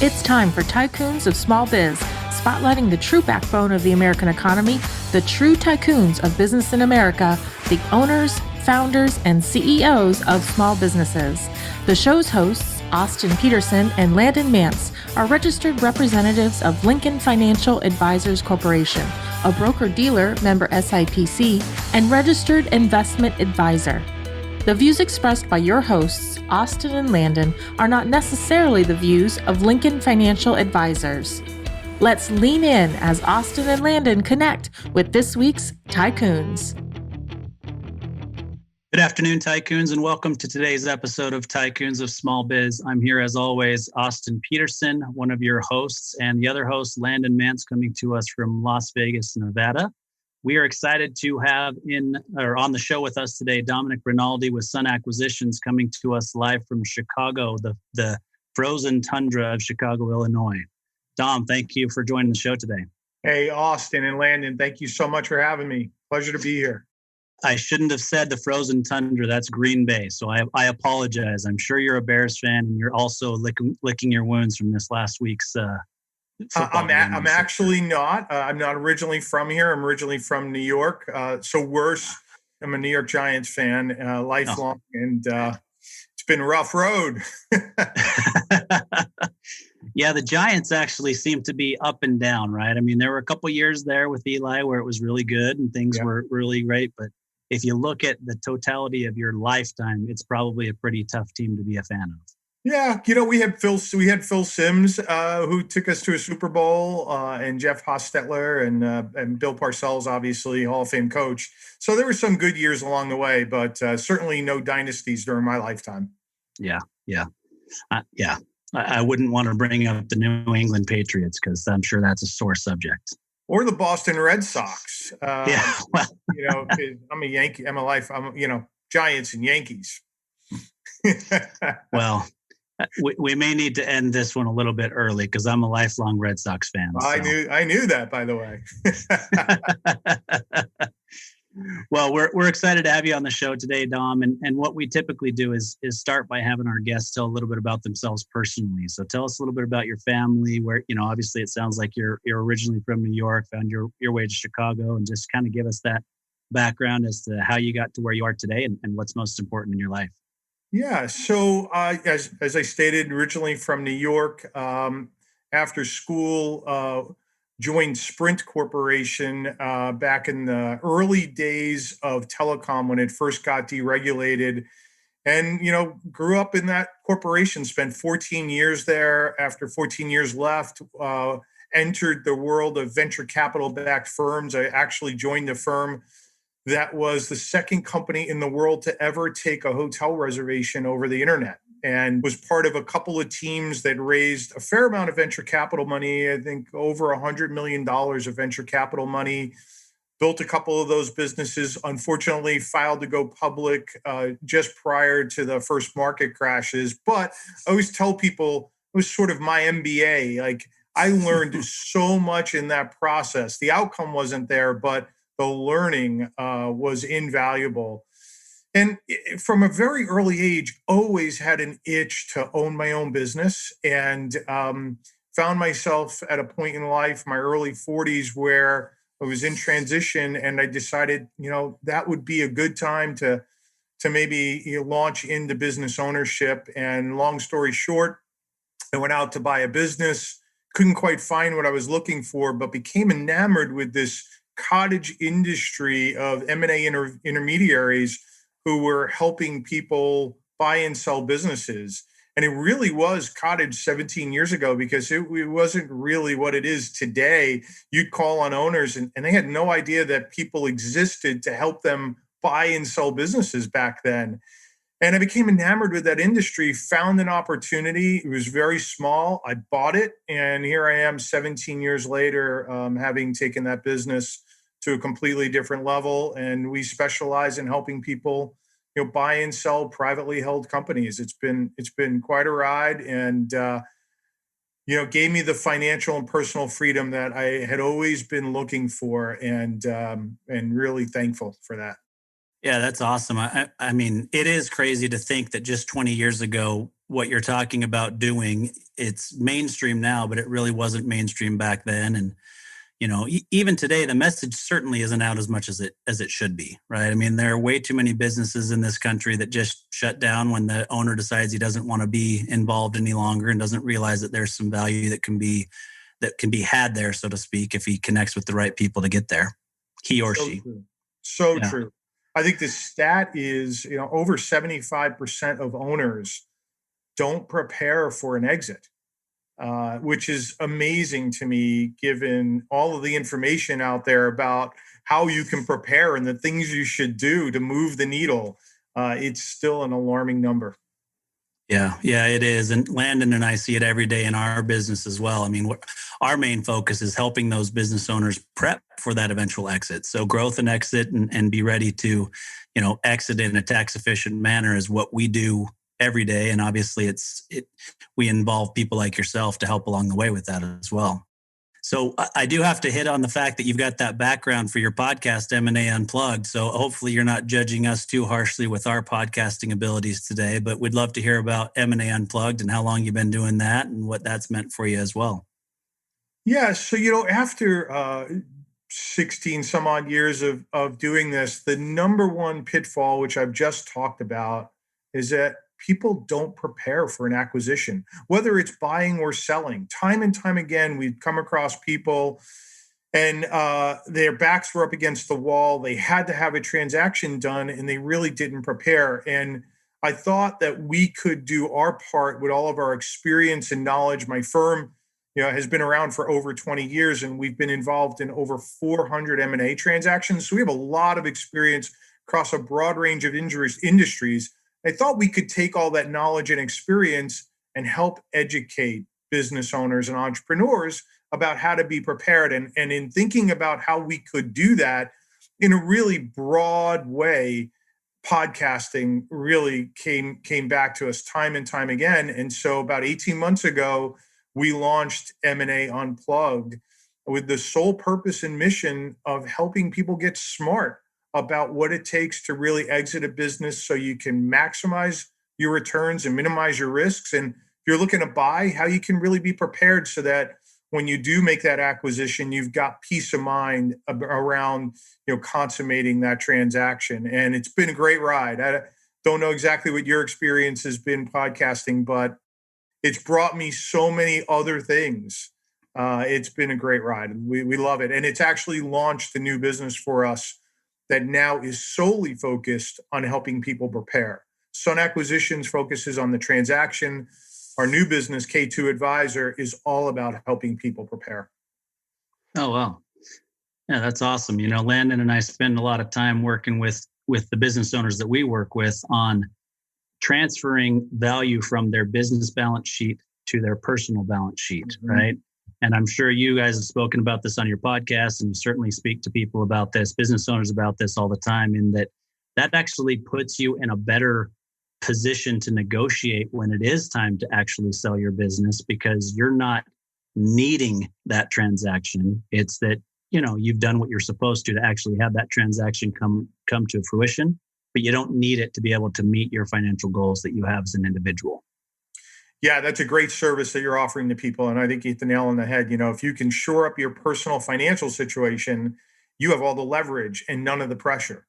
It's time for Tycoons of Small Biz, spotlighting the true backbone of the American economy, the true tycoons of business in America, the owners, founders, and CEOs of small businesses. The show's hosts, Austin Peterson and Landon Mance, are registered representatives of Lincoln Financial Advisors Corporation, a broker-dealer member SIPC, and registered investment advisor. The views expressed by your hosts, Austin and Landon, are not necessarily the views of Lincoln Financial Advisors. Let's lean in as Austin and Landon connect with this week's Tycoons. Good afternoon, Tycoons, and welcome to today's episode of Tycoons of Small Biz. I'm here, as always, Austin Peterson, one of your hosts, and the other host, Landon Mance, coming to us from Las Vegas, Nevada. We are excited to have on the show with us today, Domenic Rinaldi with Sun Acquisitions, coming to us live from Chicago, the frozen tundra of Chicago, Illinois. Dom, thank you for joining the show today. Hey, Austin and Landon, thank you so much for having me. Pleasure to be here. I shouldn't have said the frozen tundra. That's Green Bay. So I apologize. I'm sure you're a Bears fan, and you're also licking your wounds from this last week's I'm actually not. I'm not originally from here. I'm originally from New York. So worse, I'm a New York Giants fan, lifelong, and it's been a rough road. Yeah, the Giants actually seem to be up and down, right? I mean, there were a couple years there with Eli where it was really good and things were really great. But if you look at the totality of your lifetime, it's probably a pretty tough team to be a fan of. Yeah, we had Phil Simms, who took us to a Super Bowl, and Jeff Hostetler and Bill Parcells, obviously Hall of Fame coach. So there were some good years along the way, but certainly no dynasties during my lifetime. Yeah. I wouldn't want to bring up the New England Patriots because I'm sure that's a sore subject. Or the Boston Red Sox. I'm a Yankee. I'm Giants and Yankees. Well. We may need to end this one a little bit early because I'm a lifelong Red Sox fan. So. I knew that, by the way. Well, we're excited to have you on the show today, Dom. And what we typically do is start by having our guests tell a little bit about themselves personally. So tell us a little bit about your family. Where obviously it sounds like you're originally from New York, found your way to Chicago, and just kind of give us that background as to how you got to where you are today and what's most important in your life. Yeah. So as I stated, originally from New York, after school, joined Sprint Corporation back in the early days of telecom when it first got deregulated, and grew up in that corporation. Spent 14 years there. After 14 years left, entered the world of venture capital backed firms. I actually joined the firm that was the second company in the world to ever take a hotel reservation over the internet, and was part of a couple of teams that raised a fair amount of venture capital money. I think over $100 million of venture capital money. Built a couple of those businesses. Unfortunately, filed to go public just prior to the first market crashes. But I always tell people it was sort of my MBA. Like, I learned so much in that process. The outcome wasn't there, but the learning was invaluable. And from a very early age, always had an itch to own my own business, and found myself at a point in life, my early 40s, where I was in transition, and I decided, that would be a good time to maybe launch into business ownership. And long story short, I went out to buy a business, couldn't quite find what I was looking for, but became enamored with this cottage industry of M&A intermediaries who were helping people buy and sell businesses. And it really was cottage 17 years ago, because it wasn't really what it is today. You'd call on owners and they had no idea that people existed to help them buy and sell businesses back then. And I became enamored with that industry, found an opportunity. It was very small. I bought it. And here I am 17 years later, having taken that business to a completely different level. And we specialize in helping people, buy and sell privately held companies. It's been quite a ride, and gave me the financial and personal freedom that I had always been looking for, and really thankful for that. Yeah, that's awesome. I mean, it is crazy to think that just 20 years ago, what you're talking about doing. It's mainstream now, but it really wasn't mainstream back then. And even today, the message certainly isn't out as much as it should be, right? I mean, there are way too many businesses in this country that just shut down when the owner decides he doesn't want to be involved any longer and doesn't realize that there's some value that can be had there, so to speak, if he connects with the right people to get there, he or she. True. So true. I think the stat is, over 75% of owners don't prepare for an exit. Which is amazing to me, given all of the information out there about how you can prepare and the things you should do to move the needle. It's still an alarming number. Yeah, it is. And Landon and I see it every day in our business as well. I mean, our main focus is helping those business owners prep for that eventual exit. So growth and exit and be ready to, exit in a tax efficient manner is what we do every day. And obviously we involve people like yourself to help along the way with that as well. So I do have to hit on the fact that you've got that background for your podcast, M&A Unplugged. So hopefully you're not judging us too harshly with our podcasting abilities today, but we'd love to hear about M&A Unplugged and how long you've been doing that and what that's meant for you as well. Yeah. So, after 16 some odd years of doing this, the number one pitfall, which I've just talked about, is that people don't prepare for an acquisition, whether it's buying or selling. Time and time again, we've come across people and their backs were up against the wall. They had to have a transaction done and they really didn't prepare. And I thought that we could do our part with all of our experience and knowledge. My firm, has been around for over 20 years and we've been involved in over 400 M&A transactions. So we have a lot of experience across a broad range of industries. I thought we could take all that knowledge and experience and help educate business owners and entrepreneurs about how to be prepared. And in thinking about how we could do that in a really broad way, podcasting really came back to us time and time again. And so about 18 months ago, we launched M&A Unplugged with the sole purpose and mission of helping people get smart about what it takes to really exit a business so you can maximize your returns and minimize your risks. And if you're looking to buy, how you can really be prepared so that when you do make that acquisition, you've got peace of mind around, consummating that transaction. And it's been a great ride. I don't know exactly what your experience has been podcasting, but it's brought me so many other things. It's been a great ride. We love it. And it's actually launched a new business for us that now is solely focused on helping people prepare. Sun Acquisitions focuses on the transaction. Our new business, K2 Advisor, is all about helping people prepare. Oh, wow. Yeah, that's awesome. Landon and I spend a lot of time working with the business owners that we work with on transferring value from their business balance sheet to their personal balance sheet, right? And I'm sure you guys have spoken about this on your podcast and certainly speak to people about this, business owners about this all the time, in that actually puts you in a better position to negotiate when it is time to actually sell your business, because you're not needing that transaction. It's that, you've done what you're supposed to actually have that transaction come to fruition, but you don't need it to be able to meet your financial goals that you have as an individual. Yeah, that's a great service that you're offering to people. And I think you hit the nail on the head. If you can shore up your personal financial situation, you have all the leverage and none of the pressure.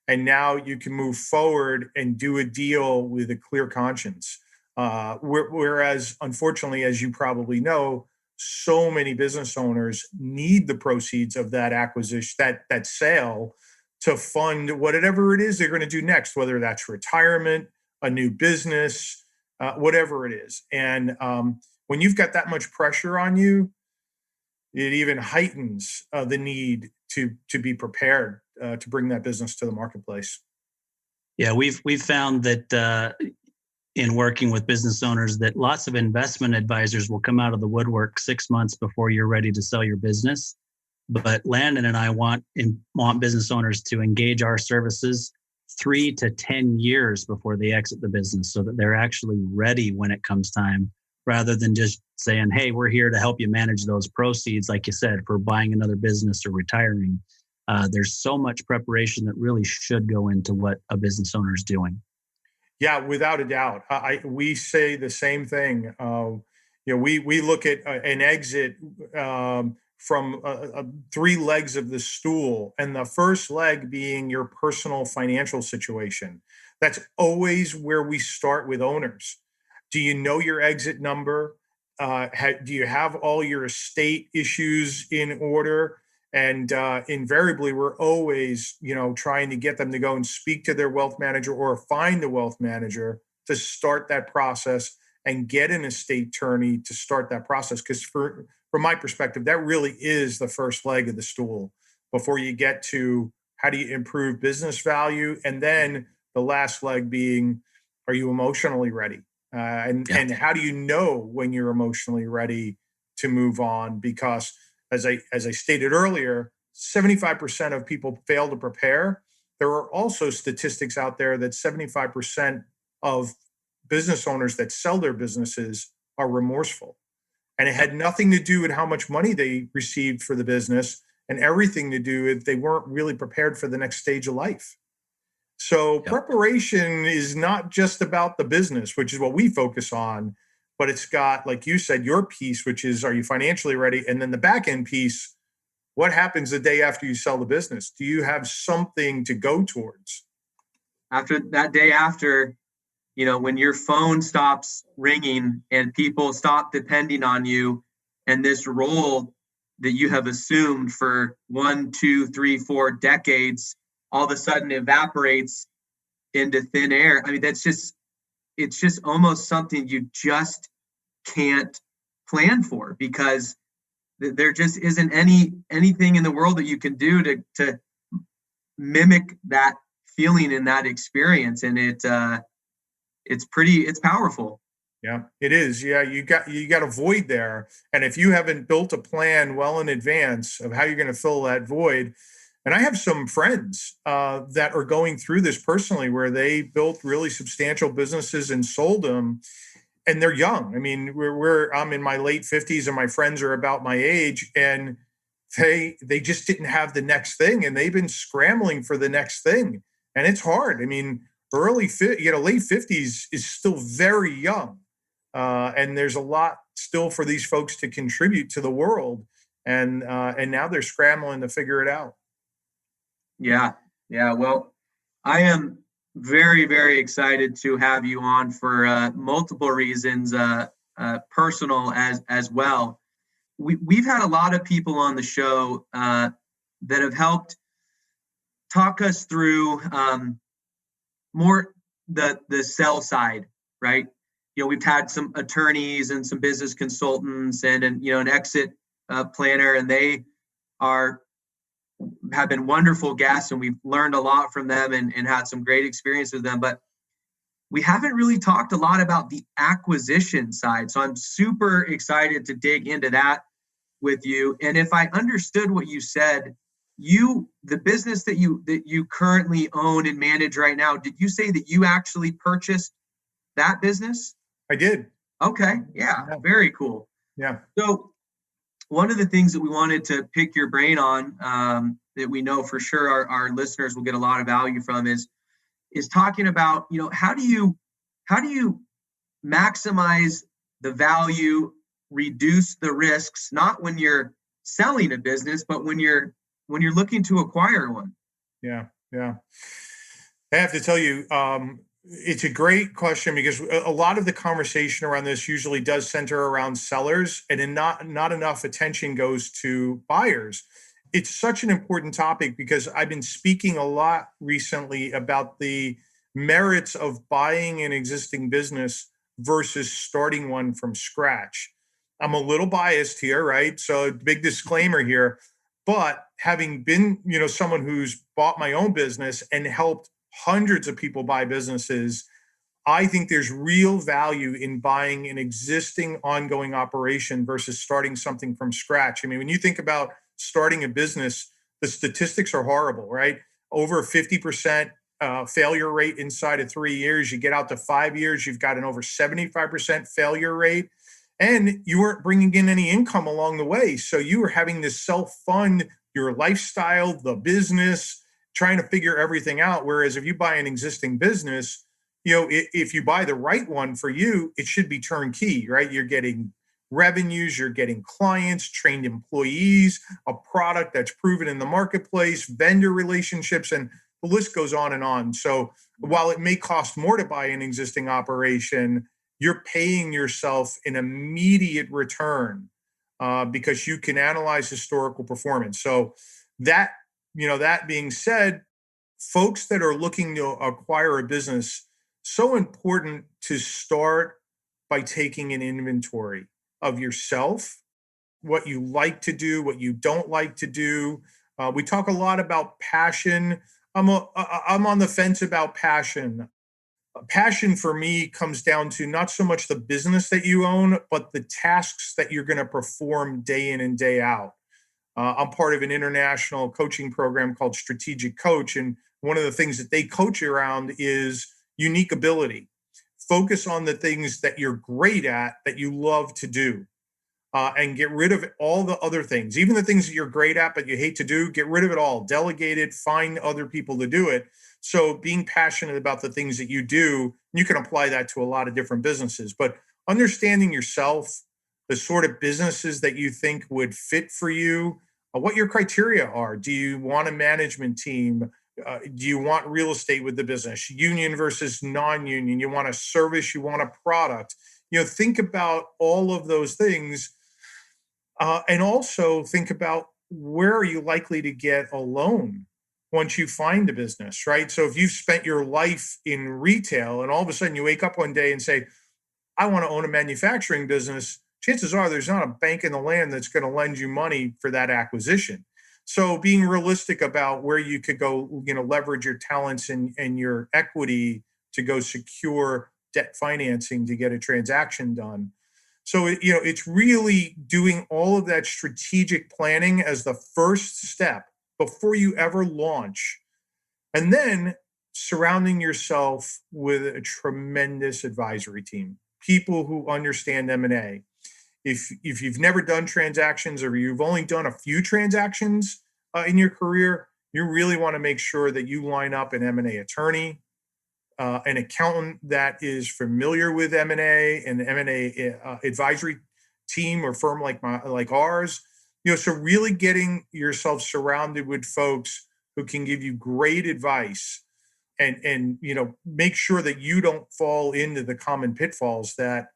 And now you can move forward and do a deal with a clear conscience. Whereas, unfortunately, as you probably know, so many business owners need the proceeds of that acquisition, that sale, to fund whatever it is they're going to do next, whether that's retirement, a new business, whatever it is. And when you've got that much pressure on you, it even heightens the need to be prepared to bring that business to the marketplace. Yeah, we've found that in working with business owners that lots of investment advisors will come out of the woodwork 6 months before you're ready to sell your business. But Landon and I want business owners to engage our services 3 to 10 years before they exit the business, so that they're actually ready when it comes time, rather than just saying, hey, we're here to help you manage those proceeds, like you said, for buying another business or retiring. There's so much preparation that really should go into what a business owner is doing. Yeah, without a doubt. We say the same thing. We look at an exit from three legs of the stool, and the first leg being your personal financial situation. That's always where we start with owners. Do you know your exit number? Do you have all your estate issues in order? And invariably, we're always, trying to get them to go and speak to their wealth manager or find a wealth manager to start that process and get an estate attorney to start that process. Because from my perspective, that really is the first leg of the stool before you get to how do you improve business value, and then the last leg being, are you emotionally ready? And how do you know when you're emotionally ready to move on? Because as I stated earlier, 75% of people fail to prepare. There are also statistics out there that 75% of business owners that sell their businesses are remorseful. And it had nothing to do with how much money they received for the business, and everything to do with they weren't really prepared for the next stage of life. So preparation is not just about the business, which is what we focus on, but it's got, like you said, your piece, which is, are you financially ready? And then the back end piece, what happens the day after you sell the business? Do you have something to go towards? After that day after, when your phone stops ringing and people stop depending on you, and this role that you have assumed for 1, 2, 3, 4 decades all of a sudden evaporates into thin air. I mean, it's just almost something you just can't plan for, because there just isn't anything in the world that you can do to mimic that feeling and that experience. And it's powerful. Yeah, it is. Yeah, you got a void there. And if you haven't built a plan well in advance of how you're going to fill that void, and I have some friends that are going through this personally, where they built really substantial businesses and sold them, and they're young. I mean, I'm in my late 50s, and my friends are about my age, and they just didn't have the next thing, and they've been scrambling for the next thing, and it's hard. I mean, late 50s is still very young, and there's a lot still for these folks to contribute to the world, and now they're scrambling to figure it out. Yeah. Well, I am very, very excited to have you on for multiple reasons, personal as well. We've had a lot of people on the show that have helped talk us through more the sell side, right? We've had some attorneys and some business consultants and an exit planner, and they have been wonderful guests, and we've learned a lot from them and had some great experience with them. But we haven't really talked a lot about the acquisition side. So I'm super excited to dig into that with you. And if I understood what you said, the business that you currently own and manage right now, did you say that you actually purchased that business? I did. Okay. Yeah. Very cool. Yeah. So one of the things that we wanted to pick your brain on, that we know for sure our listeners will get a lot of value from, is talking about, how do you maximize the value, reduce the risks, not when you're selling a business, but when you're looking to acquire one. Yeah. I have to tell you, it's a great question, because a lot of the conversation around this usually does center around sellers, and then not enough attention goes to buyers. It's such an important topic, because I've been speaking a lot recently about the merits of buying an existing business versus starting one from scratch. I'm a little biased here, right? So big disclaimer here, but having been, someone who's bought my own business and helped hundreds of people buy businesses, I think there's real value in buying an existing ongoing operation versus starting something from scratch. I mean, when you think about starting a business, the statistics are horrible, right? Over 50% failure rate inside of 3 years. You get out to 5 years, you've got an over 75% failure rate, and you weren't bringing in any income along the way. So you were having to self-fund your lifestyle, the business, trying to figure everything out. Whereas if you buy an existing business, if you buy the right one for you, it should be turnkey, right? You're getting revenues, you're getting clients, trained employees, a product that's proven in the marketplace, vendor relationships, and the list goes on and on. So while it may cost more to buy an existing operation, you're paying yourself an immediate return because you can analyze historical performance. So that being said, folks that are looking to acquire a business, so important to start by taking an inventory of yourself, what you like to do, what you don't like to do. We talk a lot about passion. I'm on the fence about passion. Passion for me comes down to not so much the business that you own, but the tasks that you're going to perform day in and day out. I'm part of an international coaching program called Strategic Coach. And one of the things that they coach around is unique ability. Focus on the things that you're great at, that you love to do, and get rid of all the other things. Even the things that you're great at, but you hate to do, get rid of it all. Delegate it, find other people to do it. So being passionate about the things that you do, you can apply that to a lot of different businesses. But understanding yourself, the sort of businesses that you think would fit for you, what your criteria are. Do you want a management team? Do you want real estate with the business? Union versus non-union? You want a service? You want a product? Think about all of those things. And also think about, where are you likely to get a loan once you find a business, right? So if you've spent your life in retail and all of a sudden you wake up one day and say, I want to own a manufacturing business, chances are there's not a bank in the land that's going to lend you money for that acquisition. So being realistic about where you could go, leverage your talents and your equity to go secure debt financing to get a transaction done. So, it's really doing all of that strategic planning as the first step before you ever launch. And then surrounding yourself with a tremendous advisory team, people who understand M&A. If you've never done transactions, or you've only done a few transactions in your career, you really want to make sure that you line up an M&A attorney, an accountant that is familiar with M&A and M&A advisory team or firm like ours. So really getting yourself surrounded with folks who can give you great advice, and make sure that you don't fall into the common pitfalls that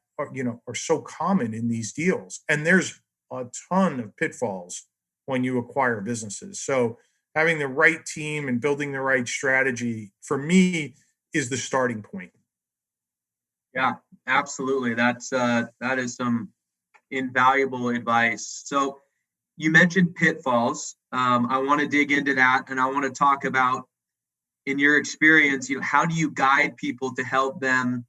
are so common in these deals. And there's a ton of pitfalls when you acquire businesses. So having the right team and building the right strategy, for me, is the starting point. Yeah, absolutely. That is some invaluable advice. So you mentioned pitfalls. I want to dig into that, and I want to talk about, in your experience, how do you guide people to help them,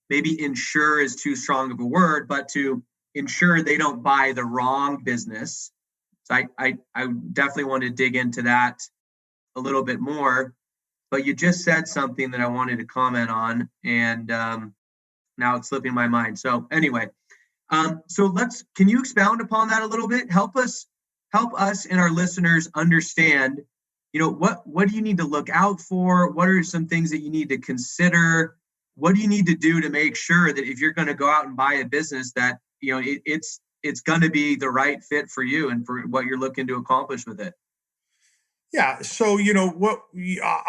maybe ensure is too strong of a word, but to ensure they don't buy the wrong business. So I definitely want to dig into that a little bit more. But you just said something that I wanted to comment on, and now it's slipping my mind. So anyway, can you expound upon that a little bit? Help us and our listeners understand, what do you need to look out for? What are some things that you need to consider? What do you need to do to make sure that if you're going to go out and buy a business, that it's going to be the right fit for you and for what you're looking to accomplish with it? Yeah. So,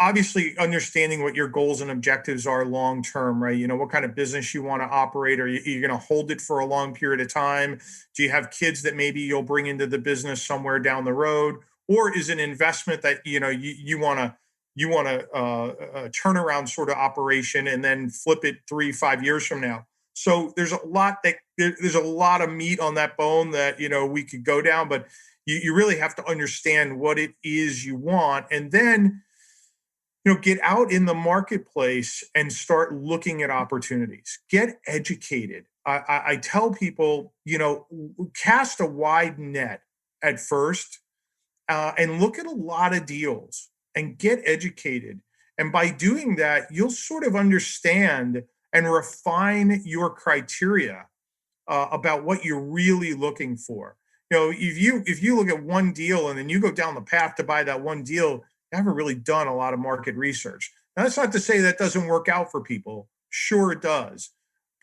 obviously understanding what your goals and objectives are long term, right? What kind of business you want to operate. Are you going to hold it for a long period of time? Do you have kids that maybe you'll bring into the business somewhere down the road? Or is it an investment that, you want to turn around sort of operation and then flip it 3-5 years from now? So there's a lot of meat on that bone that, we could go down, but you really have to understand what it is you want, and then, get out in the marketplace and start looking at opportunities. Get educated. I tell people, cast a wide net at first, and look at a lot of deals and get educated. And by doing that, you'll sort of understand and refine your criteria about what you're really looking for. If you look at one deal and then you go down the path to buy that one deal, you haven't really done a lot of market research. Now, that's not to say that doesn't work out for people. Sure, it does.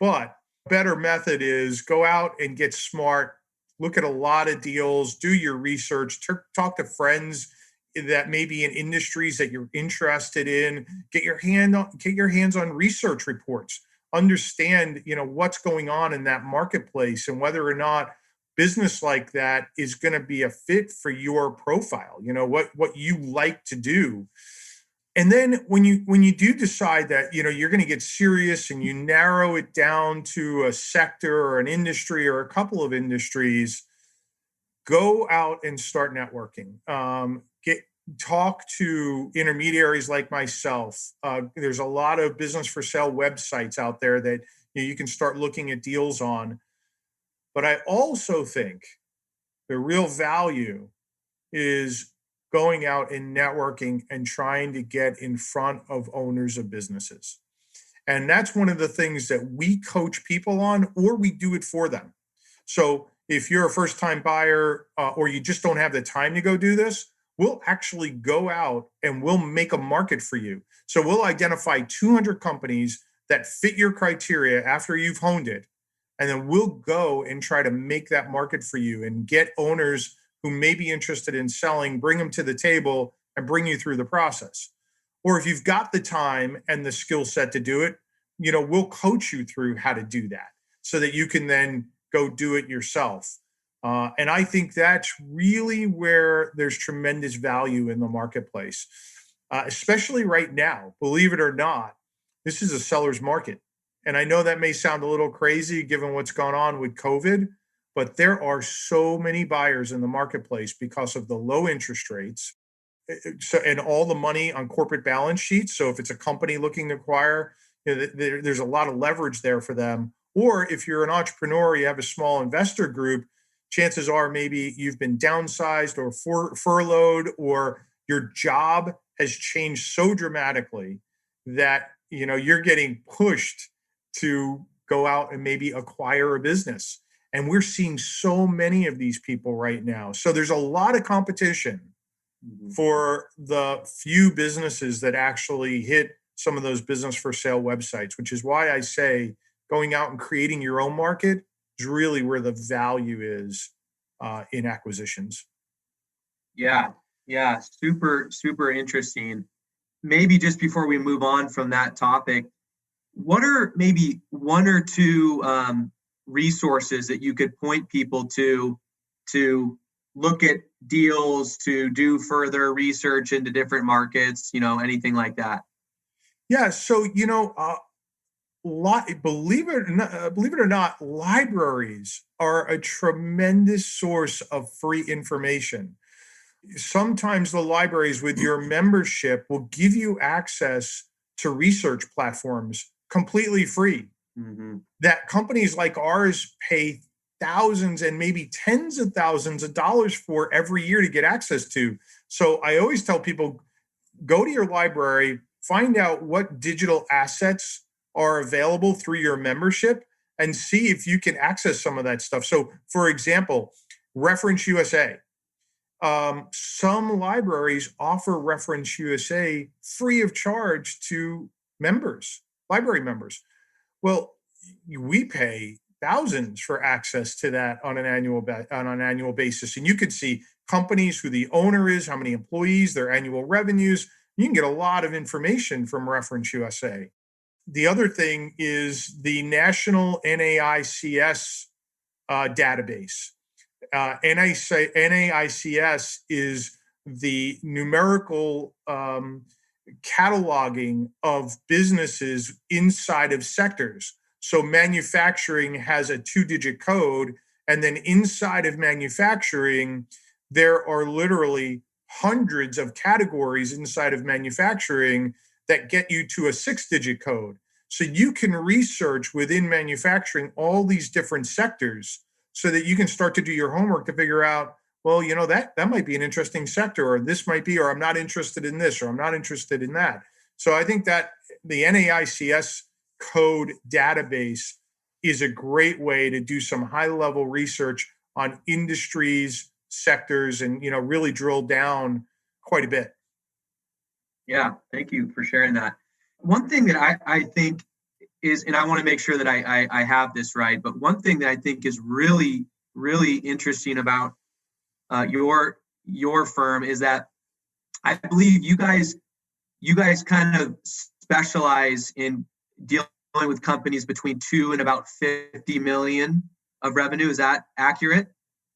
But a better method is go out and get smart, look at a lot of deals, do your research, talk to friends that may be in industries that you're interested in, get your hands on research reports, understand, what's going on in that marketplace and whether or not business like that is going to be a fit for your profile, what you like to do. And then when you do decide that, you're going to get serious and you narrow it down to a sector or an industry or a couple of industries, go out and start networking. Talk to intermediaries like myself. There's a lot of business for sale websites out there that you can start looking at deals on. But I also think the real value is going out and networking and trying to get in front of owners of businesses. And that's one of the things that we coach people on, or we do it for them. So if you're a first-time buyer or you just don't have the time to go do this, we'll actually go out and we'll make a market for you. So we'll identify 200 companies that fit your criteria after you've honed it. And then we'll go and try to make that market for you and get owners who may be interested in selling, bring them to the table and bring you through the process. Or if you've got the time and the skill set to do it, we'll coach you through how to do that so that you can then go do it yourself. And I think that's really where there's tremendous value in the marketplace, especially right now. Believe it or not, this is a seller's market. And I know that may sound a little crazy given what's gone on with COVID, but there are so many buyers in the marketplace because of the low interest rates and all the money on corporate balance sheets. So if it's a company looking to acquire, there's a lot of leverage there for them. Or if you're an entrepreneur, you have a small investor group, chances are maybe you've been downsized or furloughed, or your job has changed so dramatically that you're getting pushed to go out and maybe acquire a business. And we're seeing so many of these people right now. So there's a lot of competition for the few businesses that actually hit some of those business for sale websites, which is why I say going out and creating your own market is really where the value is in acquisitions. Yeah. Super, super interesting. Maybe just before we move on from that topic, what are maybe one or two resources that you could point people to look at deals, to do further research into different markets, anything like that? Yeah. So, believe it or not, libraries are a tremendous source of free information. Sometimes the libraries with your membership will give you access to research platforms completely free, that companies like ours pay thousands and maybe tens of thousands of dollars for every year to get access to. So I always tell people, go to your library, find out what digital assets are available through your membership and see if you can access some of that stuff. So for example, Reference USA. Some libraries offer Reference USA free of charge to library members. Well, we pay thousands for access to that on an annual basis. And you could see companies, who the owner is, how many employees, their annual revenues. You can get a lot of information from Reference USA. The other thing is the National NAICS database. NAICS is the numerical cataloging of businesses inside of sectors. So manufacturing has a 2-digit code, and then inside of manufacturing, there are literally hundreds of categories inside of manufacturing that get you to a 6-digit code. So you can research within manufacturing all these different sectors so that you can start to do your homework to figure out, well, that might be an interesting sector, or this might be, or I'm not interested in this, or I'm not interested in that. So I think that the NAICS code database is a great way to do some high-level research on industries, sectors, and really drill down quite a bit. Yeah, thank you for sharing that. One thing that I think is, and I want to make sure that I have this right, but one thing that I think is really, really interesting about your firm is that I believe you guys kind of specialize in dealing with companies between 2 and about 50 million of revenue. Is that accurate?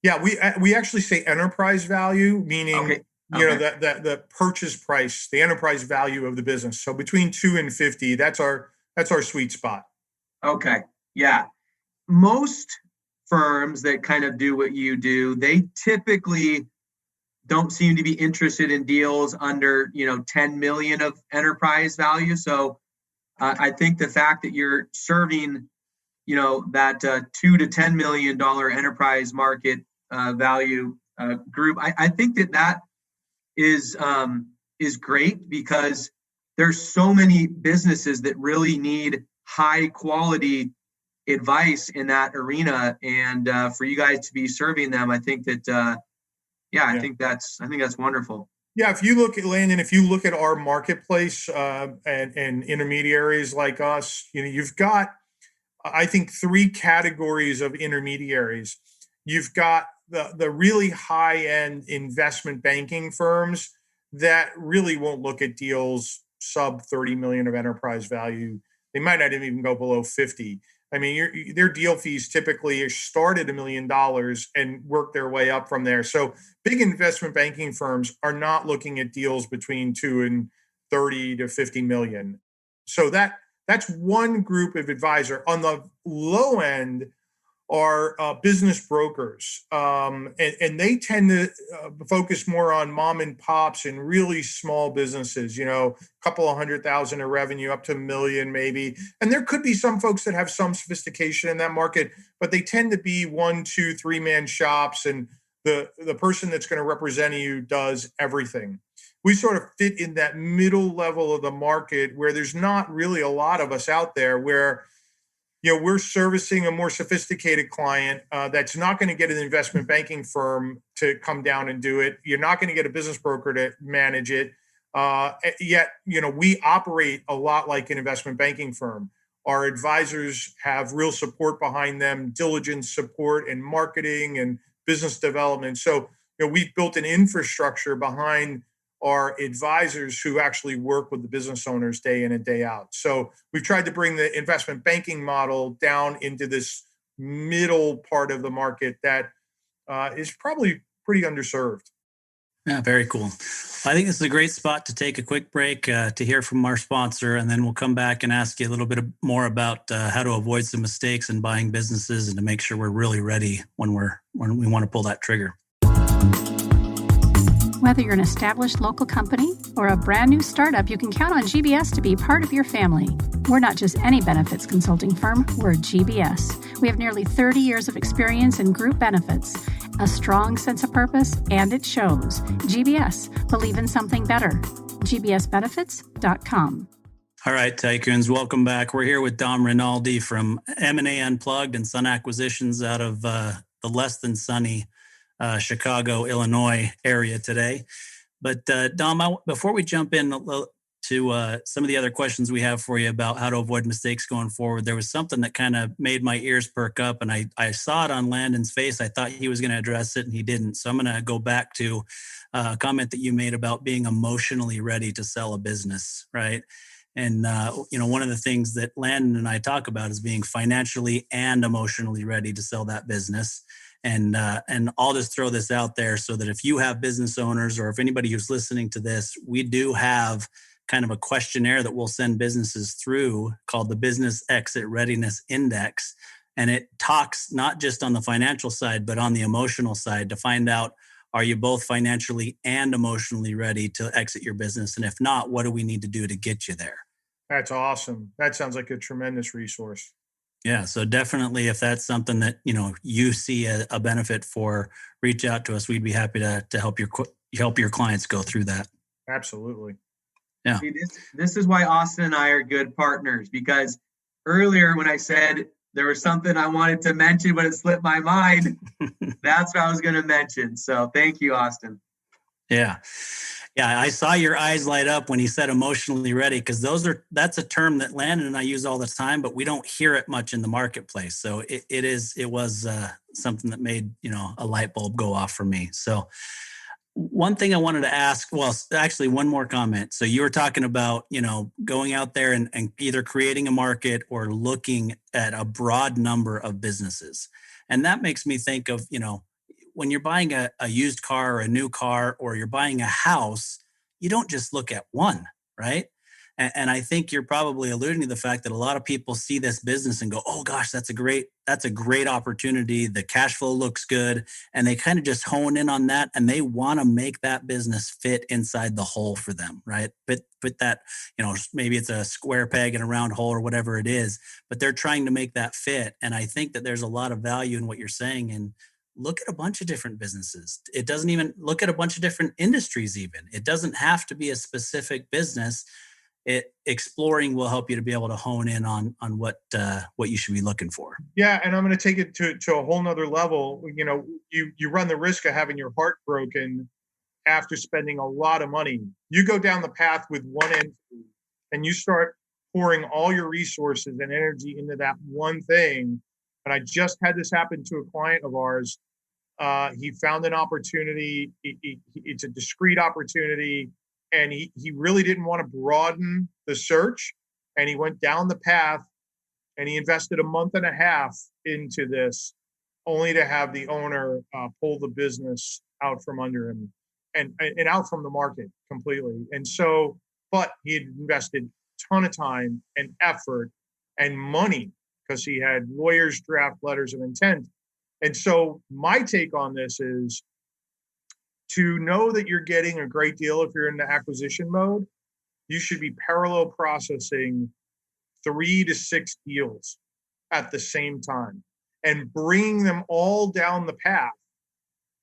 Yeah, we actually say enterprise value, meaning Okay. the purchase price, the enterprise value of the business. So between 2 and 50, that's our sweet spot. Okay. Yeah. Most firms that kind of do what you do, they typically don't seem to be interested in deals under 10 million of enterprise value. So I think the fact that you're serving that $2 to $10 million enterprise market value group, I think that is great, because there's so many businesses that really need high quality advice in that arena, and for you guys to be serving them, I think that I think that's wonderful. Yeah, if you look at Landon, if you look at our marketplace and intermediaries like us, you've got, I think, 3 categories of intermediaries. You've got the really high end investment banking firms that really won't look at deals sub 30 million of enterprise value. They might not even go below 50. I mean, their deal fees typically start at $1 million and work their way up from there. So big investment banking firms are not looking at deals between 2 and 30 to 50 million. So that's one group of advisor. On the low end are business brokers, and they tend to focus more on mom and pops and really small businesses, a couple of 100,000 of revenue up to $1 million maybe. And there could be some folks that have some sophistication in that market, but they tend to be 1, 2, 3-man shops, and the person that's going to represent you does everything. We sort of fit in that middle level of the market where there's not really a lot of us out there, where we're servicing a more sophisticated client that's not going to get an investment banking firm to come down and do it. You're not going to get a business broker to manage it. Yet, we operate a lot like an investment banking firm. Our advisors have real support behind them, diligence support and marketing and business development. So, we've built an infrastructure behind our advisors who actually work with the business owners day in and day out. So we've tried to bring the investment banking model down into this middle part of the market that is probably pretty underserved. Yeah, very cool. I think this is a great spot to take a quick break to hear from our sponsor, and then we'll come back and ask you a little bit more about how to avoid some mistakes in buying businesses and to make sure we're really ready when we want to pull that trigger. Whether you're an established local company or a brand new startup, you can count on GBS to be part of your family. We're not just any benefits consulting firm, we're GBS. We have nearly 30 years of experience in group benefits, a strong sense of purpose, and it shows. GBS, believe in something better. gbsbenefits.com. All right, Tycoons, welcome back. We're here with Dom Rinaldi from M&A Unplugged and Sun Acquisitions out of the less than sunny Chicago, Illinois area today. But Dom, before we jump in to some of the other questions we have for you about how to avoid mistakes going forward, there was something that kind of made my ears perk up, and I saw it on Landon's face. I thought he was going to address it, and he didn't. So I'm going to go back to a comment that you made about being emotionally ready to sell a business, right? And one of the things that Landon and I talk about is being financially and emotionally ready to sell that business. And I'll just throw this out there so that if you have business owners or if anybody who's listening to this, we do have kind of a questionnaire that we'll send businesses through called the Business Exit Readiness Index. And it talks not just on the financial side, but on the emotional side to find out, are you both financially and emotionally ready to exit your business? And if not, what do we need to do to get you there? That's awesome. That sounds like a tremendous resource. Yeah, so definitely if that's something that, you see a benefit for, reach out to us. We'd be happy to help your clients go through that. Absolutely. Yeah. See, this is why Austin and I are good partners, because earlier when I said there was something I wanted to mention, but it slipped my mind, that's what I was going to mention. So thank you, Austin. Yeah. Yeah, I saw your eyes light up when he said emotionally ready, because that's a term that Landon and I use all the time, but we don't hear it much in the marketplace. So it was something that made, a light bulb go off for me. So one thing I wanted to ask, well, actually one more comment. So you were talking about, going out there and either creating a market or looking at a broad number of businesses. And that makes me think of, when you're buying a used car or a new car, or you're buying a house, you don't just look at one, right? And I think you're probably alluding to the fact that a lot of people see this business and go, "Oh gosh, that's a great opportunity. The cash flow looks good," and they kind of just hone in on that, and they want to make that business fit inside the hole for them, right? Put that, maybe it's a square peg in a round hole or whatever it is, but they're trying to make that fit. And I think that there's a lot of value in what you're saying. And look at a bunch of different businesses. It doesn't even look at a bunch of different industries. Even it doesn't have to be a specific business. Exploring will help you to be able to hone in on what you should be looking for. Yeah, and I'm going to take it to a whole nother level. You run the risk of having your heart broken after spending a lot of money. You go down the path with one entity and you start pouring all your resources and energy into that one thing. And I just had this happen to a client of ours. He found an opportunity. It's a discrete opportunity. And he really didn't want to broaden the search. And he went down the path and he invested a month and a half into this, only to have the owner pull the business out from under him and out from the market completely. And so, but he had invested a ton of time and effort and money because he had lawyers draft letters of intent. And so my take on this is, to know that you're getting a great deal if you're in the acquisition mode, you should be parallel processing 3 to 6 deals at the same time and bringing them all down the path,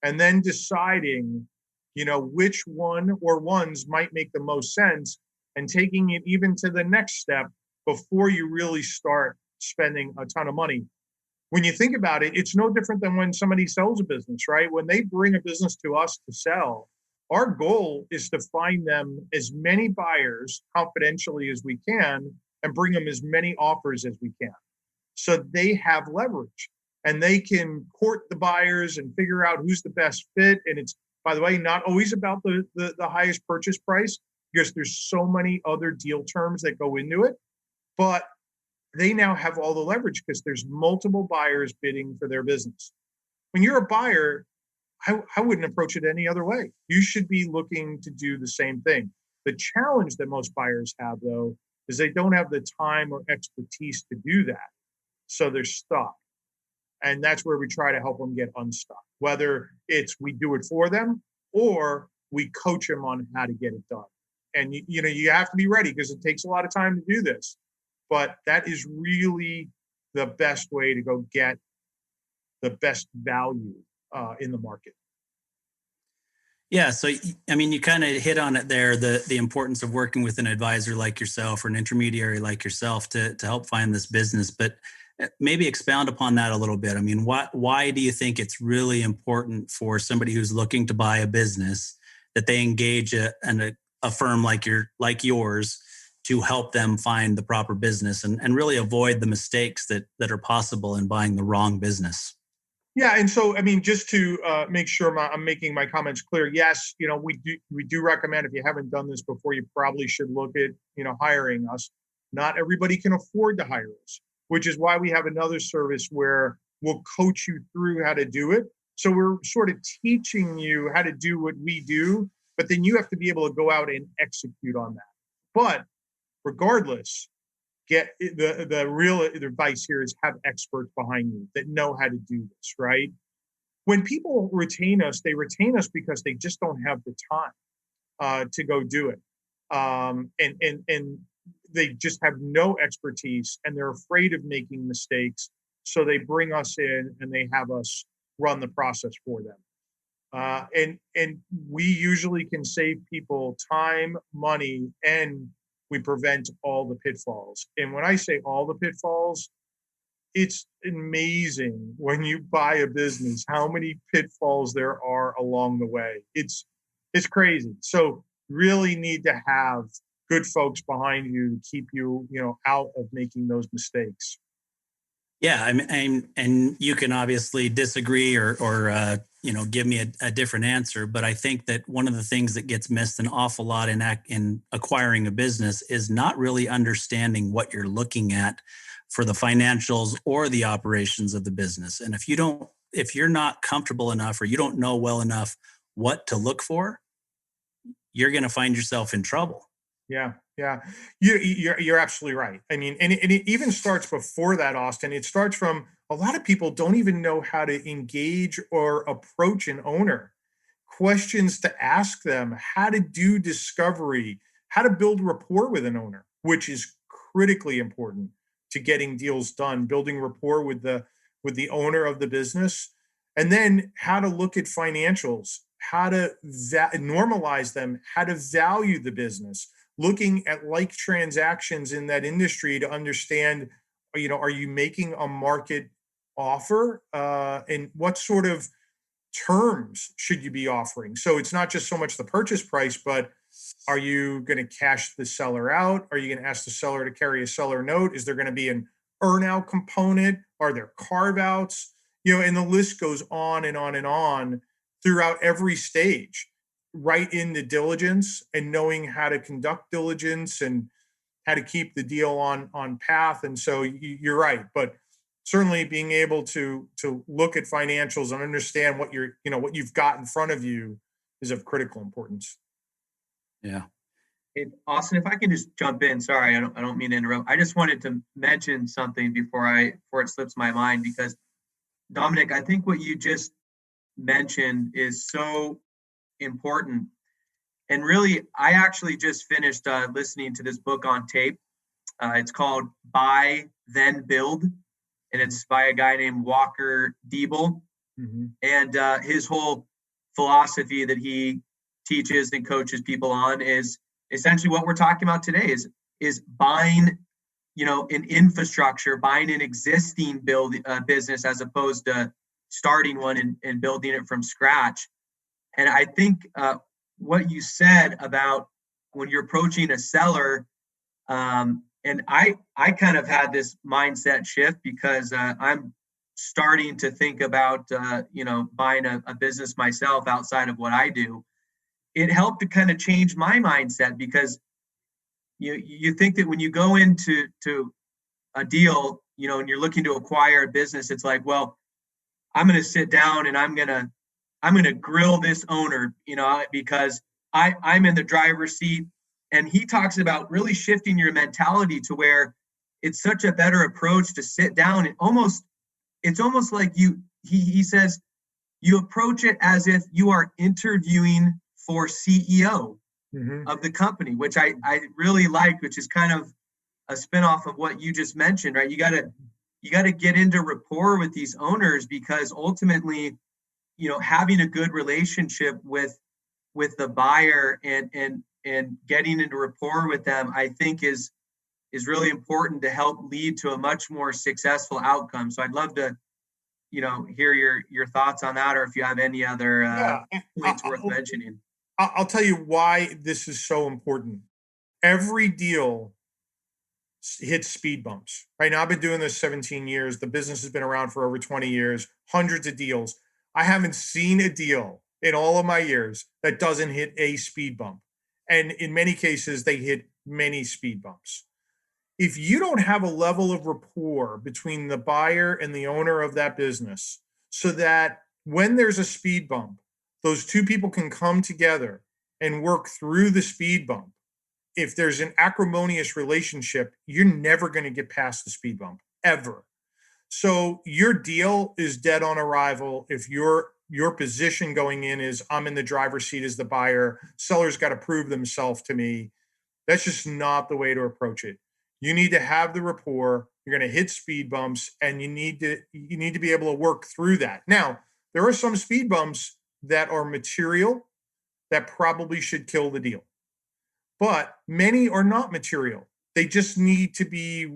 and then deciding, which one or ones might make the most sense, and taking it even to the next step before you really start spending a ton of money. When you think about it, it's no different than when somebody sells a business, right? When they bring a business to us to sell, our goal is to find them as many buyers confidentially as we can and bring them as many offers as we can. So they have leverage and they can court the buyers and figure out who's the best fit. And it's, by the way, not always about the highest purchase price, because there's so many other deal terms that go into it. But they now have all the leverage because there's multiple buyers bidding for their business. When you're a buyer, I wouldn't approach it any other way. You should be looking to do the same thing. The challenge that most buyers have, though, is they don't have the time or expertise to do that. So they're stuck. And that's where we try to help them get unstuck, whether it's we do it for them or we coach them on how to get it done. And you have to be ready, because it takes a lot of time to do this. But that is really the best way to go get the best value in the market. Yeah. So, I mean, you kind of hit on it there, the importance of working with an advisor like yourself or an intermediary like yourself to help find this business. But maybe expound upon that a little bit. I mean, why do you think it's really important for somebody who's looking to buy a business that they engage a firm like yours to help them find the proper business and really avoid the mistakes that are possible in buying the wrong business? Yeah, and so I mean, just to make sure I'm making my comments clear. Yes, we do recommend, if you haven't done this before, you probably should look at hiring us. Not everybody can afford to hire us, which is why we have another service where we'll coach you through how to do it. So we're sort of teaching you how to do what we do, but then you have to be able to go out and execute on that. But regardless, get the real advice here is have experts behind you that know how to do this, right? When people retain us, they retain us because they just don't have the time to go do it. And they just have no expertise and they're afraid of making mistakes. So they bring us in and they have us run the process for them. And we usually can save people time, money, and we prevent all the pitfalls. And when I say all the pitfalls, it's amazing when you buy a business, how many pitfalls there are along the way. It's crazy. So really need to have good folks behind you to keep you, out of making those mistakes. Yeah, and you can obviously disagree or give me a different answer, but I think that one of the things that gets missed an awful lot in acquiring a business is not really understanding what you're looking at for the financials or the operations of the business. And if you're not comfortable enough or you don't know well enough what to look for, you're going to find yourself in trouble. Yeah. You're absolutely right. I mean, and it even starts before that, Austin. It starts from a lot of people don't even know how to engage or approach an owner. Questions to ask them, how to do discovery, how to build rapport with an owner, which is critically important to getting deals done, building rapport with the owner of the business, and then how to look at financials, how to normalize them, how to value the business, looking at like transactions in that industry to understand, are you making a market offer, and what sort of terms should you be offering? So it's not just so much the purchase price, but are you going to cash the seller out? Are you going to ask the seller to carry a seller note? Is there going to be an earn-out component? Are there carve-outs? And the list goes on and on and on throughout every stage, right into diligence and knowing how to conduct diligence and how to keep the deal on path. And so you're right, but certainly being able to look at financials and understand what what you've got in front of you is of critical importance. Yeah. Hey, Austin, if I can just jump in, sorry, I don't mean to interrupt. I just wanted to mention something before it slips my mind, because Domenic, I think what you just mentioned is so important. And really, I actually just finished listening to this book on tape. It's called Buy, Then Build, and it's by a guy named Walker Diebel. Mm-hmm. And his whole philosophy that he teaches and coaches people on is essentially what we're talking about today is buying, an infrastructure, buying an existing business as opposed to starting one and building it from scratch. And I think what you said about when you're approaching a seller, and I kind of had this mindset shift because I'm starting to think about, buying a business myself outside of what I do. It helped to kind of change my mindset, because you think that when you go into a deal, and you're looking to acquire a business, it's like, well, I'm going to sit down and I'm going to grill this owner, because I'm in the driver's seat. And he talks about really shifting your mentality to where it's such a better approach to sit down and it's almost like he says, you approach it as if you are interviewing for CEO Mm-hmm. of the company, which I really like, which is kind of a spinoff of what you just mentioned, right? You got to get into rapport with these owners, because ultimately, having a good relationship with the buyer and getting into rapport with them, I think is really important to help lead to a much more successful outcome. So I'd love to, hear your thoughts on that, or if you have any other points worth mentioning. I'll tell you why this is so important. Every deal hits speed bumps. Right now, I've been doing this 17 years. The business has been around for over 20 years, hundreds of deals. I haven't seen a deal in all of my years that doesn't hit a speed bump. And in many cases, they hit many speed bumps. If you don't have a level of rapport between the buyer and the owner of that business, so that when there's a speed bump, those two people can come together and work through the speed bump. If there's an acrimonious relationship, you're never going to get past the speed bump, ever. So your deal is dead on arrival if your position going in is, I'm in the driver's seat as the buyer, seller's got to prove themselves to me. That's just not the way to approach it. You need to have the rapport. You're going to hit speed bumps, and you need to be able to work through that. Now, there are some speed bumps that are material that probably should kill the deal, but many are not material. They just need to be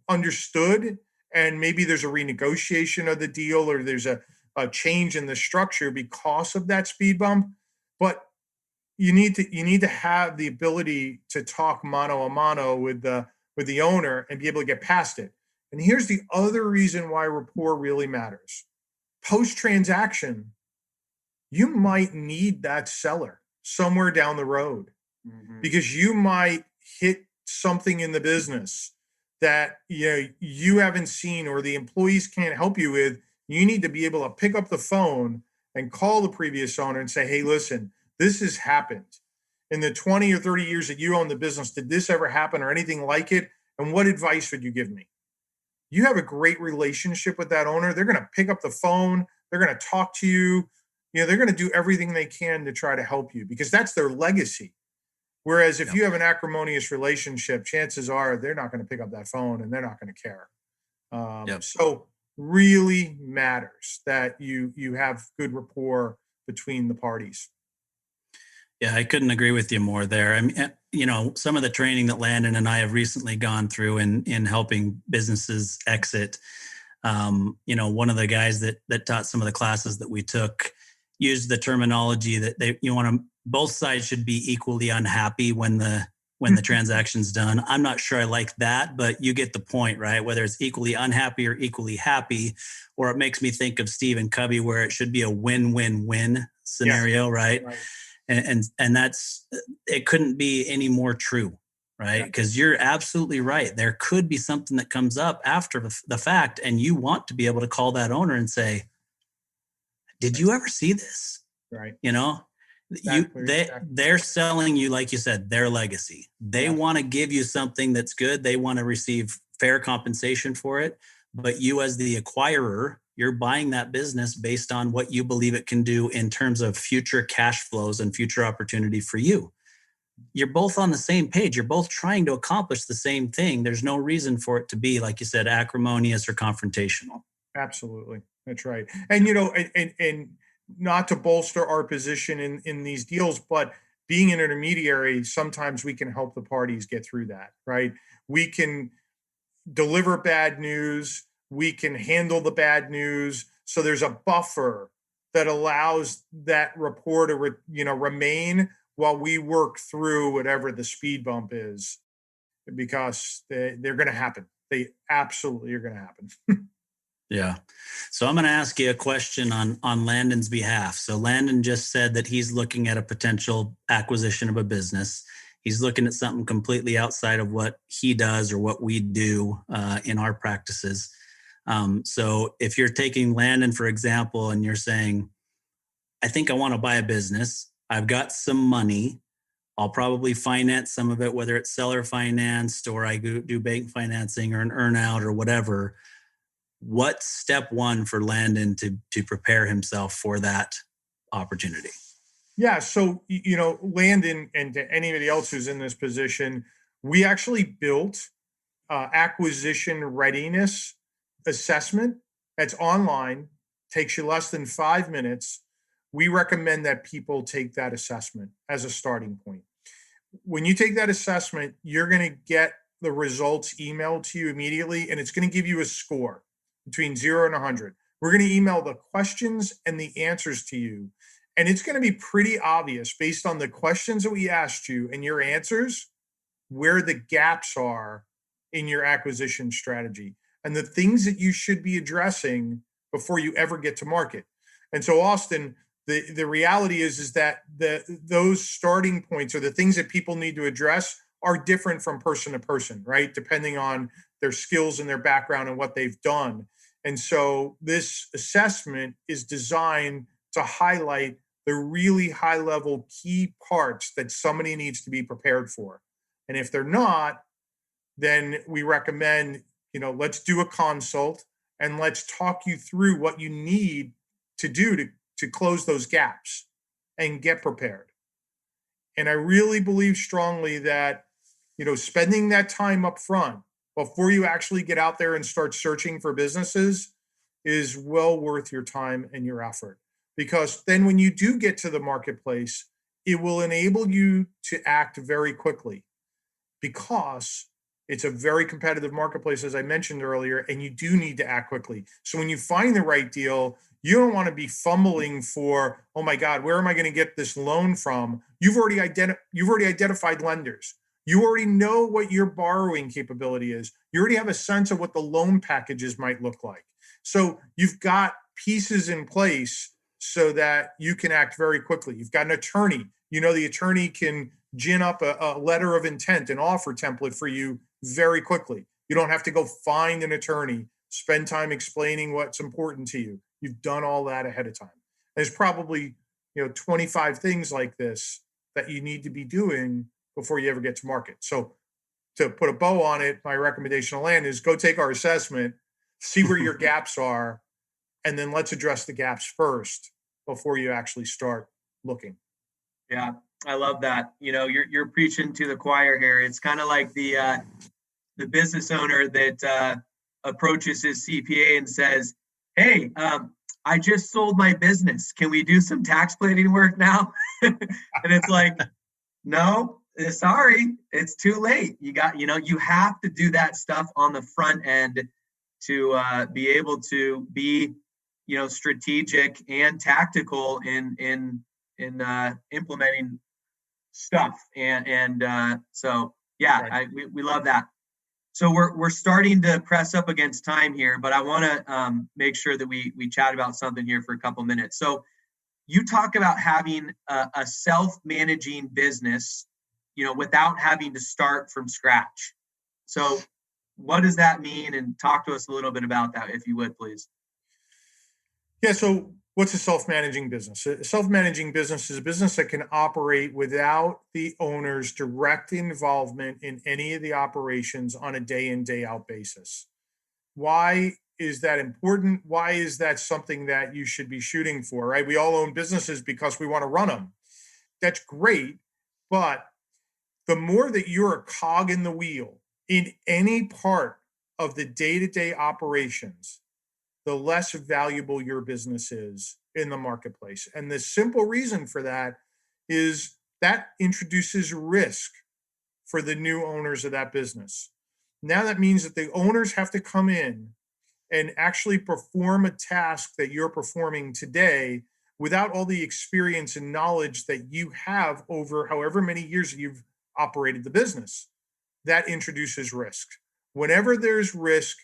understood, and maybe there's a renegotiation of the deal, or there's a change in the structure because of that speed bump. But you need to have the ability to talk mano a mano with the owner and be able to get past it. And here's the other reason why rapport really matters. Post-transaction, you might need that seller somewhere down the road, because you might hit something in the business that you haven't seen or the employees can't help you with. You need to be able to pick up the phone and call the previous owner and say, hey, listen, this has happened. In the 20 or 30 years that you own the business, did this ever happen or anything like it? And what advice would you give me? You have a great relationship with that owner. They're going to pick up the phone. They're going to talk to you. They're going to do everything they can to try to help you, because that's their legacy. Whereas if you have an acrimonious relationship, chances are they're not going to pick up that phone and they're not going to care. So really matters that you have good rapport between the parties. Yeah, I couldn't agree with you more there. I mean, some of the training that Landon and I have recently gone through in helping businesses exit, one of the guys that taught some of the classes that we took used the terminology that both sides should be equally unhappy when the transaction's done. I'm not sure I like that, but you get the point, right? Whether it's equally unhappy or equally happy, or it makes me think of Stephen Covey, where it should be a win-win-win scenario, right? And that's, it couldn't be any more true, right? Because you're absolutely right. There could be something that comes up after the fact, and you want to be able to call that owner and say, did you ever see this? Right. They're selling you, like you said, their legacy. They want to give you something that's good. They want to receive fair compensation for it. But you, as the acquirer, you're buying that business based on what you believe it can do in terms of future cash flows and future opportunity for you. You're both on the same page. You're both trying to accomplish the same thing. There's no reason for it to be, like you said, acrimonious or confrontational. Absolutely. That's right. And, and not to bolster our position in these deals, but being an intermediary, sometimes we can help the parties get through that, right? We can deliver bad news. We can handle the bad news. So there's a buffer that allows that rapport to, remain while we work through whatever the speed bump is, because they're going to happen. They absolutely are going to happen. Yeah. So I'm going to ask you a question on Landon's behalf. So Landon just said that he's looking at a potential acquisition of a business. He's looking at something completely outside of what he does or what we do in our practices. So if you're taking Landon, for example, and you're saying, I think I want to buy a business. I've got some money. I'll probably finance some of it, whether it's seller financed or I do bank financing or an earnout or whatever. What's step one for Landon to prepare himself for that opportunity? Yeah. So, Landon, and to anybody else who's in this position, we actually built acquisition readiness assessment that's online, takes you less than 5 minutes. We recommend that people take that assessment as a starting point. When you take that assessment, you're going to get the results emailed to you immediately, and it's going to give you a score between 0 and 100. We're going to email the questions and the answers to you. And it's going to be pretty obvious based on the questions that we asked you and your answers, where the gaps are in your acquisition strategy and the things that you should be addressing before you ever get to market. And so, Austin, the reality is that those starting points or the things that people need to address are different from person to person, right? Depending on their skills and their background and what they've done. And so this assessment is designed to highlight the really high level key parts that somebody needs to be prepared for. And if they're not, then we recommend, let's do a consult and let's talk you through what you need to do to close those gaps and get prepared. And I really believe strongly that, spending that time up front before you actually get out there and start searching for businesses is well worth your time and your effort. Because then when you do get to the marketplace, it will enable you to act very quickly, because It's a very competitive marketplace, as I mentioned earlier, and you do need to act quickly. So when you find the right deal, you don't want to be fumbling for, oh my God, where am I going to get this loan from? You've already identified lenders. You already know what your borrowing capability is. You already have a sense of what the loan packages might look like. So you've got pieces in place so that you can act very quickly. You've got an attorney. You know, the attorney can gin up a letter of intent, an offer template for you very quickly. You don't have to go find an attorney, spend time explaining what's important to you. You've done all that ahead of time. There's probably, 25 things like this that you need to be doing before you ever get to market. So to put a bow on it, my recommendation to Land is go take our assessment, see where your gaps are, and then let's address the gaps first before you actually start looking. Yeah, I love that. You're preaching to the choir here. It's kind of like the business owner that approaches his CPA and says, "Hey, I just sold my business. Can we do some tax planning work now?" And it's like, no, sorry, it's too late. You have to do that stuff on the front end to be able to be, strategic and tactical in implementing stuff. And so, yeah, right. We love that. So we're starting to press up against time here, but I want to make sure that we chat about something here for a couple minutes. So you talk about having a self-managing business, without having to start from scratch. So what does that mean? And talk to us a little bit about that, if you would, please. Yeah. So what's a self-managing business? A self-managing business is a business that can operate without the owner's direct involvement in any of the operations on a day in, day out basis. Why is that important? Why is that something that you should be shooting for, right? We all own businesses because we want to run them. That's great. But the more that you're a cog in the wheel in any part of the day-to-day operations, the less valuable your business is in the marketplace. And the simple reason for that is that introduces risk for the new owners of that business. Now that means that the owners have to come in and actually perform a task that you're performing today without all the experience and knowledge that you have over however many years you've operated the business. That introduces risk. Whenever there's risk,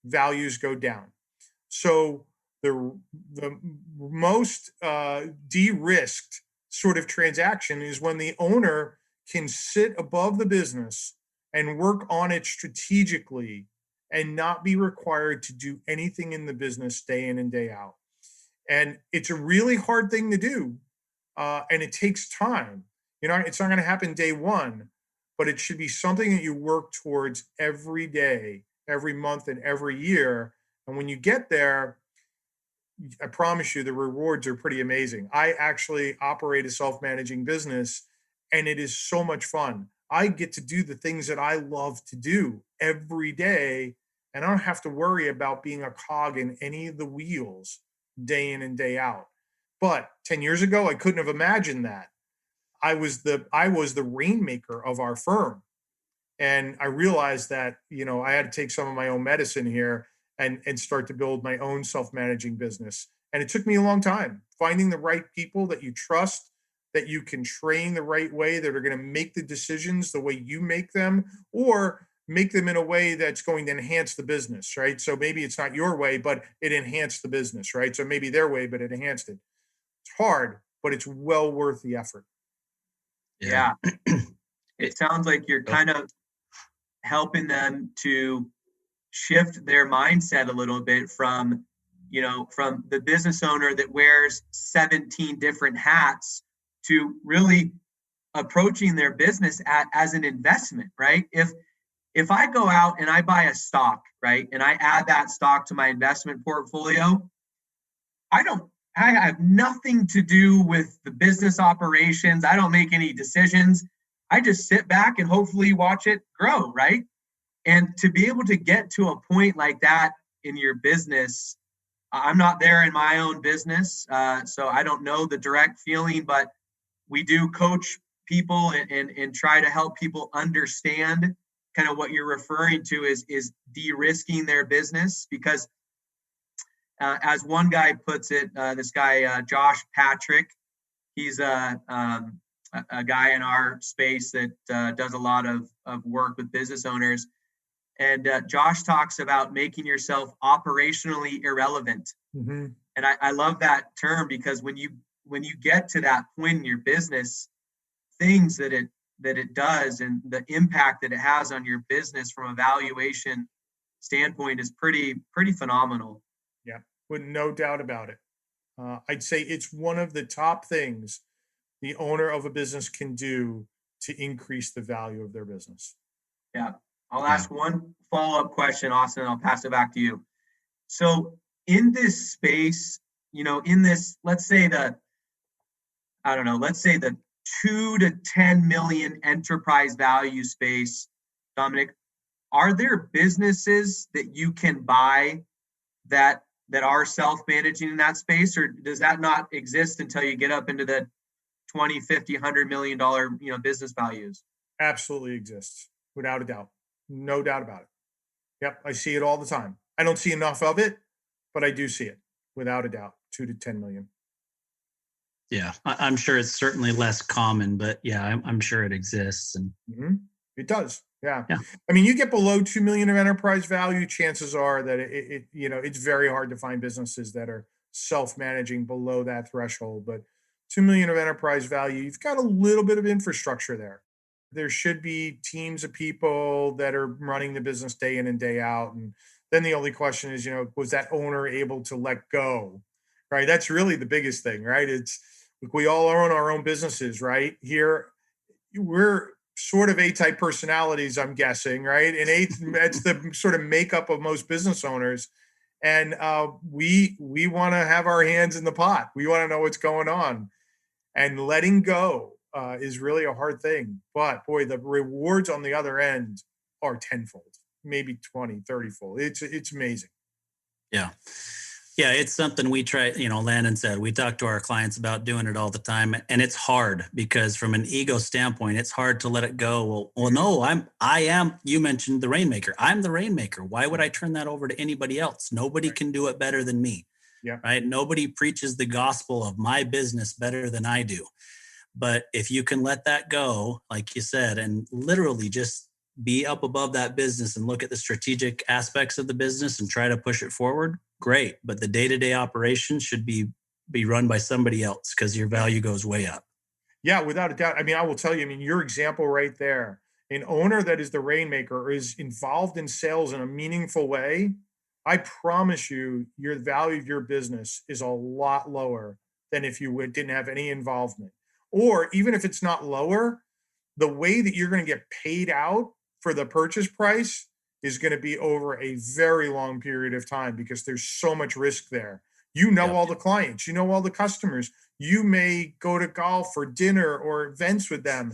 values go down. So the most de-risked sort of transaction is when the owner can sit above the business and work on it strategically and not be required to do anything in the business day in and day out. And it's a really hard thing to do. And it takes time. It's not going to happen day one, but it should be something that you work towards every day, every month, and every year. And when you get there, I promise you the rewards are pretty amazing. I actually operate a self-managing business, and it is so much fun. I get to do the things that I love to do every day, and I don't have to worry about being a cog in any of the wheels day in and day out. But 10 years ago, I couldn't have imagined that. I was the rainmaker of our firm. And I realized that, I had to take some of my own medicine here and start to build my own self-managing business. And it took me a long time, finding the right people that you trust, that you can train the right way, that are going to make the decisions the way you make them, or make them in a way that's going to enhance the business, right? So maybe it's not your way, but it enhanced the business, right? So maybe their way, but it enhanced it. It's hard, but it's well worth the effort. Yeah. It sounds like you're kind of helping them to shift their mindset a little bit from the business owner that wears 17 different hats to really approaching their business as an investment, right? If I go out and I buy a stock, right, and I add that stock to my investment portfolio, I have nothing to do with the business operations. I don't make any decisions. I just sit back and hopefully watch it grow, right? And to be able to get to a point like that in your business, I'm not there in my own business, so I don't know the direct feeling, but we do coach people and try to help people understand kind of what you're referring to is de-risking their business, because as one guy puts it, this guy, Josh Patrick, he's a guy in our space that does a lot of work with business owners. And Josh talks about making yourself operationally irrelevant. Mm-hmm. And I love that term, because when you get to that point in your business, things that it does and the impact that it has on your business from a valuation standpoint is pretty phenomenal. Yeah, with no doubt about it. I'd say it's one of the top things the owner of a business can do to increase the value of their business. Yeah. I'll ask one follow-up question, Austin, and I'll pass it back to you. So in this space, in this, let's say the 2 to 10 million enterprise value space, Domenic, are there businesses that you can buy that are self-managing in that space, or does that not exist until you get up into the 20, 50, $100 million, business values? Absolutely exists, without a doubt. No doubt about it. Yep, I see it all the time. I don't see enough of it, but I do see it, without a doubt. 2 to 10 million. Yeah, I'm sure it's certainly less common, but yeah, I'm sure it exists. And it does. Yeah. I mean, you get below 2 million of enterprise value, chances are that it's very hard to find businesses that are self-managing below that threshold. But 2 million of enterprise value, you've got a little bit of infrastructure there. There should be teams of people that are running the business day in and day out. And then the only question is, was that owner able to let go? Right? That's really the biggest thing, right? It's we all own our own businesses, right? Here, we're sort of A-type personalities, I'm guessing, right? And that's the sort of makeup of most business owners. And we want to have our hands in the pot. We want to know what's going on. And letting go is really a hard thing. But boy, the rewards on the other end are tenfold, maybe 20, 30-fold. It's amazing. Yeah. Yeah, it's something we try, Landon said, we talk to our clients about doing it all the time. And it's hard because from an ego standpoint, it's hard to let it go. Well, no, I am, you mentioned the rainmaker. I'm the rainmaker. Why would I turn that over to anybody else? Nobody can do it better than me. Yeah. Right. Nobody preaches the gospel of my business better than I do. But if you can let that go, like you said, and literally just be up above that business and look at the strategic aspects of the business and try to push it forward, great. But the day-to-day operation should be run by somebody else because your value goes way up. Yeah, without a doubt. I mean, I will tell you, your example right there, an owner that is the rainmaker or is involved in sales in a meaningful way, I promise you, your value of your business is a lot lower than if you didn't have any involvement. Or even if it's not lower, the way that you're going to get paid out for the purchase price is going to be over a very long period of time because there's so much risk there. All the clients, all the customers. You may go to golf or dinner or events with them.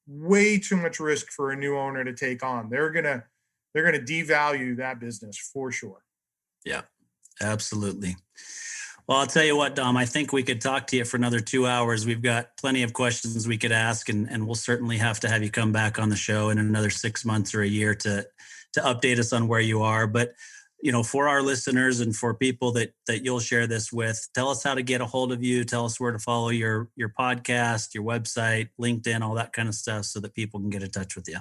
Way too much risk for a new owner to take on. They're going to devalue that business for sure. Yeah, absolutely. Well, I'll tell you what, Dom, I think we could talk to you for another 2 hours. We've got plenty of questions we could ask, and we'll certainly have to have you come back on the show in another 6 months or a year to update us on where you are. But, for our listeners and for people that you'll share this with, tell us how to get a hold of you. Tell us where to follow your podcast, your website, LinkedIn, all that kind of stuff so that people can get in touch with you.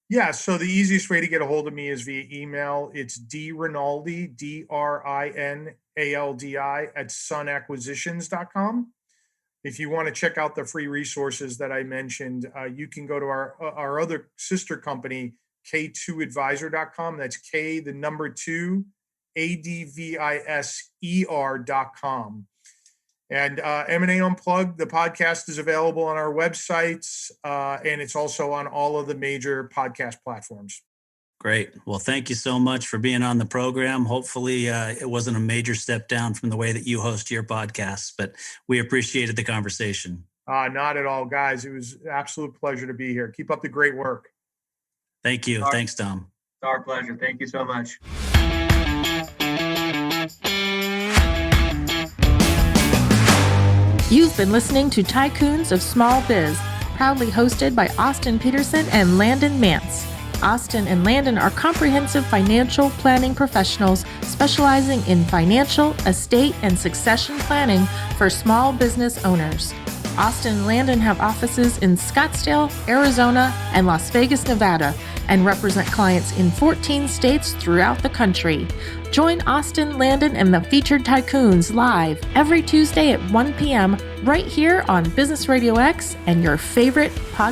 Yeah, so the easiest way to get a hold of me is via email. It's DRinaldi, DRINALDI at sunacquisitions.com. If you want to check out the free resources that I mentioned, you can go to our other sister company, K2advisor.com. That's K, the number 2, ADVISER.com. And M&A Unplugged, the podcast is available on our websites, and it's also on all of the major podcast platforms. Great. Well, thank you so much for being on the program. Hopefully it wasn't a major step down from the way that you host your podcasts, but we appreciated the conversation. Not at all, guys. It was an absolute pleasure to be here. Keep up the great work. Thank you. Thanks, Tom. It's our pleasure. Thank you so much. You've been listening to Tycoons of Small Biz, proudly hosted by Austin Peterson and Landon Mance. Austin and Landon are comprehensive financial planning professionals specializing in financial, estate, and succession planning for small business owners. Austin and Landon have offices in Scottsdale, Arizona, and Las Vegas, Nevada, and represent clients in 14 states throughout the country. Join Austin, Landon, and the Featured Tycoons live every Tuesday at 1 p.m. right here on Business RadioX and your favorite podcast.